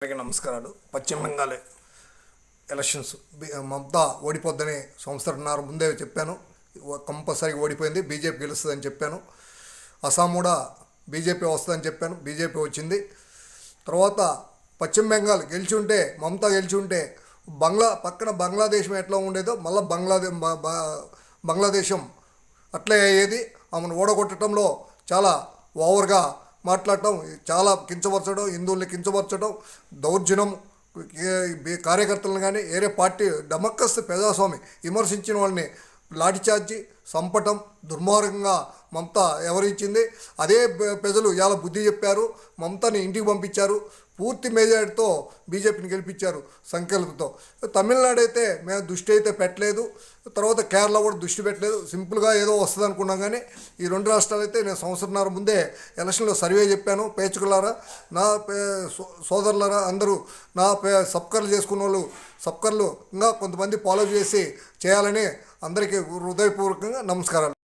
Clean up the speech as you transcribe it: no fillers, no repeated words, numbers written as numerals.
అందరికీ నమస్కారాలు. పశ్చిమ బెంగాల్ ఎలక్షన్స్ మమతా ఓడిపోద్దని సంవత్సరంన్నర ముందే చెప్పాను. కంపల్సరీగా ఓడిపోయింది, బీజేపీ గెలుస్తుందని చెప్పాను. అస్సాం కూడా బీజేపీ వస్తుందని చెప్పాను, బీజేపీ వచ్చింది. తర్వాత పశ్చిమ బెంగాల్ గెలిచి ఉంటే, మమతా గెలిచి ఉంటే పక్కన బంగ్లాదేశం ఎట్లా ఉండేదో మళ్ళీ బంగ్లాదేశం అట్లే అయ్యేది. ఆమెను ఓడగొట్టడంలో చాలా ఓవర్గా మాట్లాడటం, చాలా కించపరచడం, హిందువుల్ని కించపరచడం, దౌర్జన్యం, కార్యకర్తలను కానీ వేరే పార్టీ డమక్కస్ ప్రజాస్వామి విమర్శించిన వాళ్ళని లాఠీచార్జి చంపటం దుర్మార్గంగా మమతా ఎవరిచ్చింది. అదే ప్రజలు ఇవాళ బుద్ధి చెప్పారు, మమతాని ఇంటికి పంపించారు. పూర్తి మెజారిటీతో బీజేపీని గెలిపించారు సంఖ్యలతో. తమిళనాడు అయితే మేము దృష్టి అయితే పెట్టలేదు, తర్వాత కేరళ కూడా దృష్టి పెట్టలేదు. సింపుల్గా ఏదో వస్తుంది అనుకున్నాం. కానీ ఈ రెండు రాష్ట్రాలు అయితే నేను సంవత్సరంన్నర ముందే ఎలక్షన్లో సర్వే చెప్పాను. పేచుకులారా, నా సోదరులారా, అందరూ నా సబ్స్క్రైబ్ చేసుకున్న వాళ్ళు సబ్స్క్రైబ్లు ఇంకా కొంతమంది ఫాలో చేసి చేయాలని అందరికీ హృదయపూర్వకంగా నమస్కారాలు.